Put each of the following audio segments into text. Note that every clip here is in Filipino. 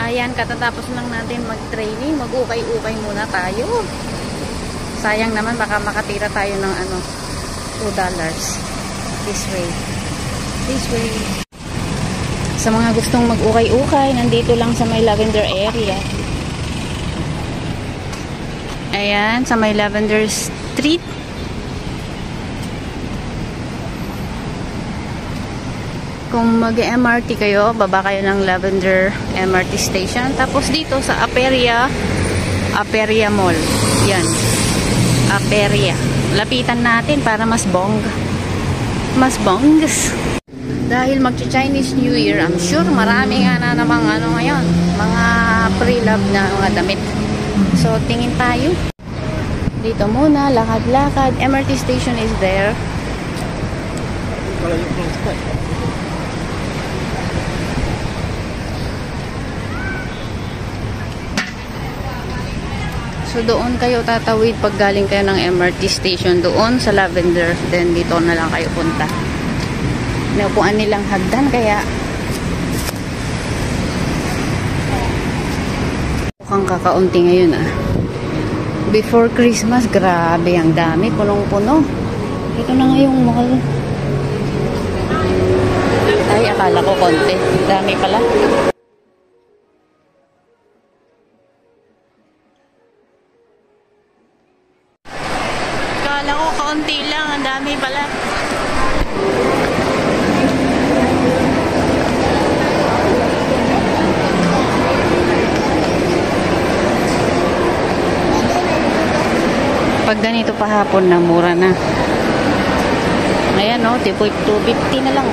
Ayan, katatapos lang natin mag-training. Mag-ukay-ukay muna tayo. Sayang naman, baka makatira tayo ng $2. This way. This way. Sa mga gustong mag-ukay-ukay, nandito lang sa may Lavender area. Ayan, sa may Lavender Street. Kung mag-MRT kayo, baba kayo ng Lavender MRT Station. Tapos dito sa Aperia Mall. Yan. Aperia. Lapitan natin para mas bongs. Dahil magcha-Chinese New Year, I'm sure marami nga na namang ngayon. Mga pre-love na mga damit. So, tingin tayo. Dito muna, lakad-lakad. MRT station is there. So, doon kayo tatawid pag galing kayo ng MRT station doon sa Lavender. Then, dito na lang kayo punta. Naupuan nilang hagdan, kaya mukhang kakaunti ngayon Before Christmas, grabe ang dami. Punong-puno. Ito na nga yung mall. Ay, akala ko konti. Dami pala. Akala ko kaunti lang. Ang dami pala. Pag ganito pahapon na, mura na. Ayan tipo 250 na lang.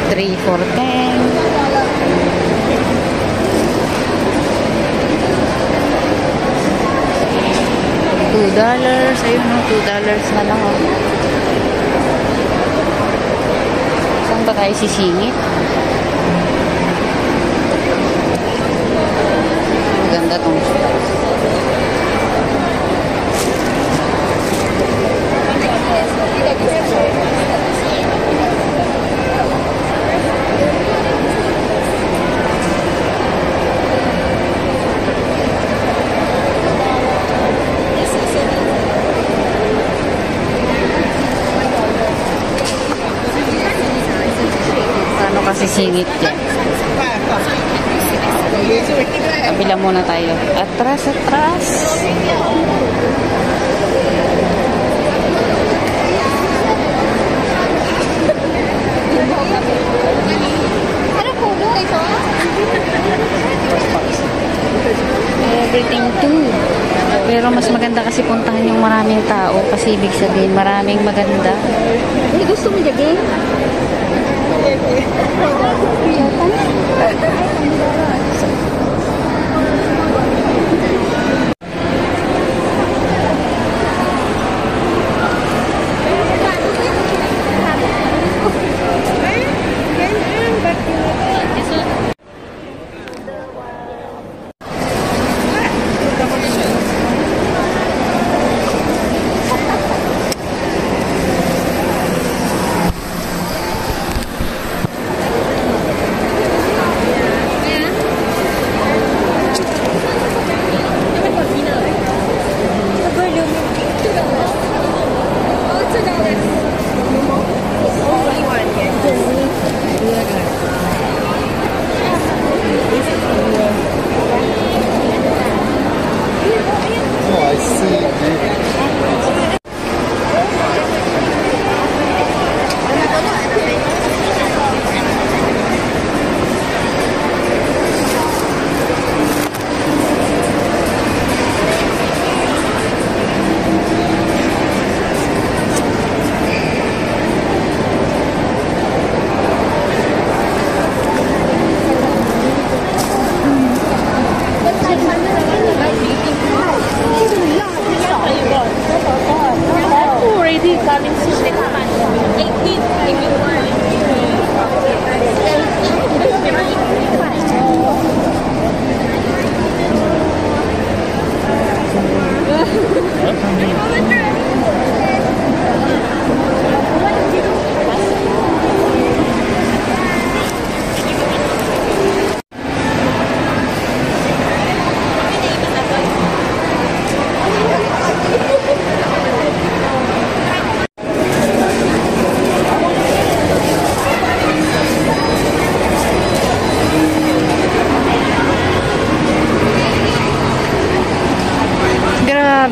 3 for 10. $2. Ayun $2 na lang Saan ba tayo sisingit? Ganda tong paano kasi singit dyan? Kabila muna tayo. Atras. Everything too. Pero mas maganda kasi puntahan yung maraming tao kasi ibig sabihin maraming maganda. Gusto mo dyan?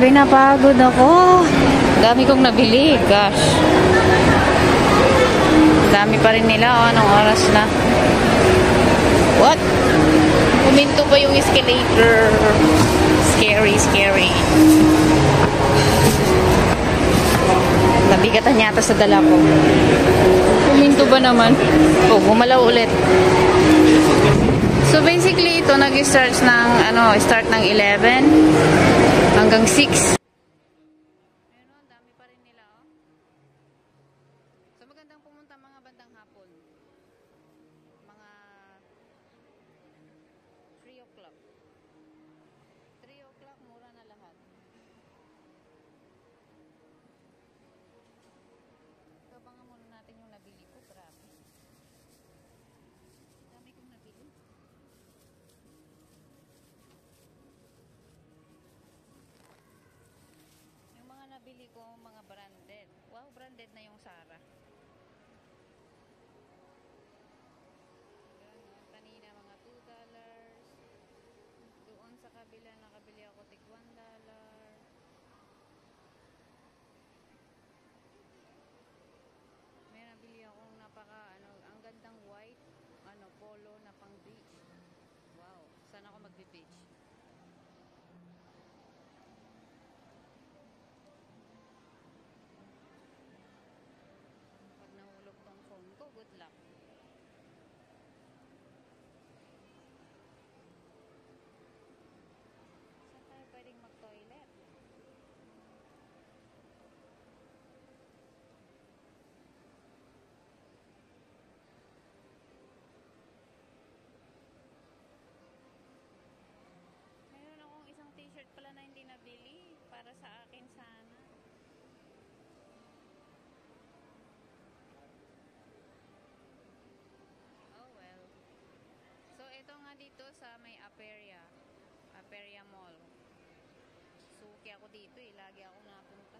Grabe, napagod ako. Dami kong nabili. Gosh. Dami pa rin nila. Oh, anong oras na? What? Huminto pa yung escalator. Scary, scary. Nabigatan yata sa dala ko. Huminto ba naman? Oh, gumalaw ulit. So basically ito nag-start ng start ng 11 hanggang 6. Ayun, ang dami pa rin nila, oh. So magandang pumunta mga bandang hapon. Mga 3 o'clock. 3 o'clock mura na lahat. So banga muna natin yung nabili ko, grabe. Dami kong nabili. Nabili ko mga branded. Wow, branded na yung Zara. Kanina mga $2. Doon sa kabila nakabili ako tig $1. May nabili akong ang gandang white polo na pang beach. Wow, saan ako magbe-beach? Good luck. Saan tayo pwedeng mag-toilet? Mayroon akong isang t-shirt pala na hindi nabili. Para sa akin sana. Ito nga dito sa may Aperia Mall. Suki ako dito eh. Lagi ako napunta.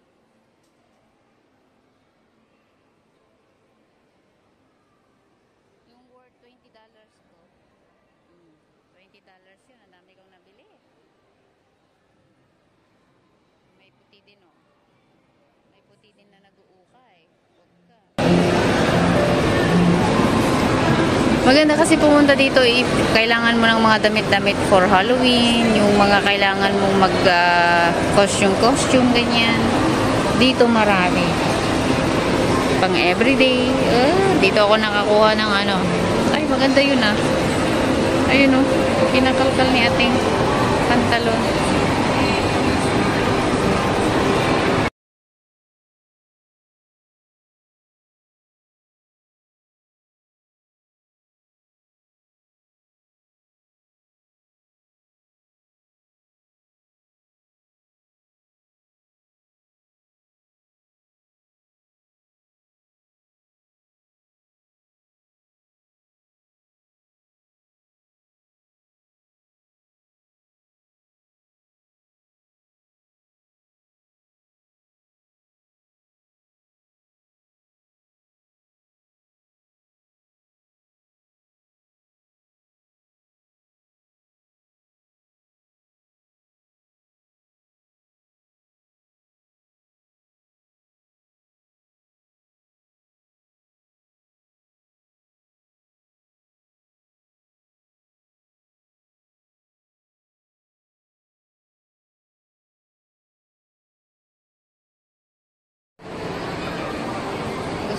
Yung worth $20 ko. $20 yun. Ang dami kong nabili. May puti din oh. May puti din na nag-uukay. Maganda kasi pumunta dito if kailangan mo ng mga damit-damit for Halloween, yung mga kailangan mong costume, ganyan. Dito marami. Pang everyday. Dito ako nakakuha ng Ay, maganda yun ah. Ayun oh. Kinakalkal ni ating pantalon.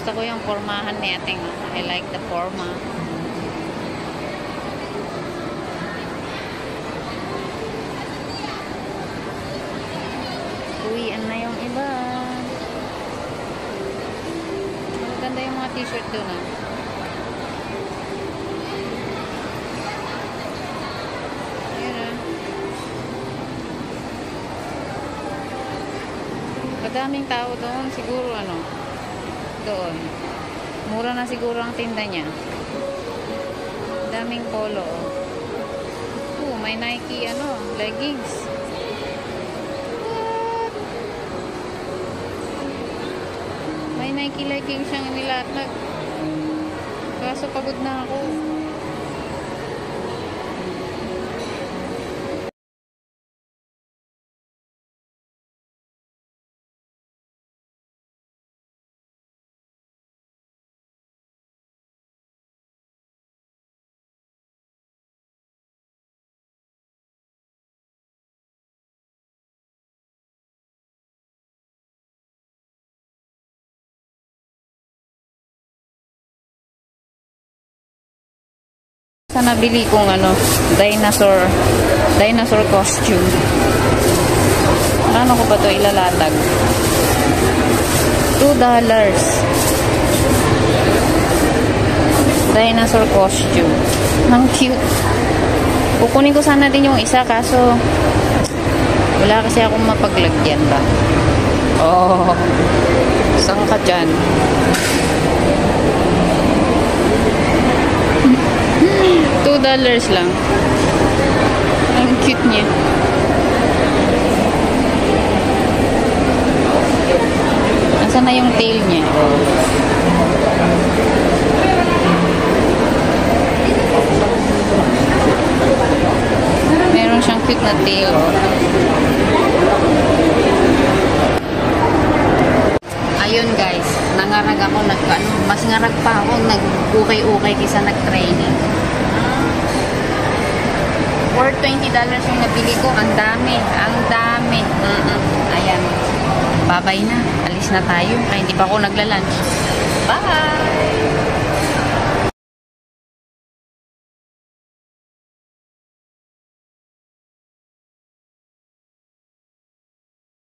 Gusto ko yung formahan ni ating. I like the forma. Uwian na yung iba. Maganda yung mga t-shirt doon ah. Ayan ah. Madaming tao doon. Siguro doon. Mura na siguro ang tinda niya. Daming polo. May Nike leggings. What? May Nike leggings siyang nilatag. Kaso pagod na ako. Sa nabili kong ano, dinosaur costume. Ano ko ba to ilalatag? $2. Dinosaur costume. Ang cute. Kukunin ko sana din yung isa kaso wala kasi akong mapaglagyan ba. Oh. Saan ka dyan? $2 lang. Ang cute niya. Nasaan na yung tail niya? Meron siyang cute na tail. Ayun guys, nangarag ako, mas ngarag pa ako, nag-ukay-ukay kaysa nag-training. For $20 yung nabili ko, ang dami. Ayan. Babay na. Alis na tayo. Kaya hindi pa ako nagla-lunch. Bye!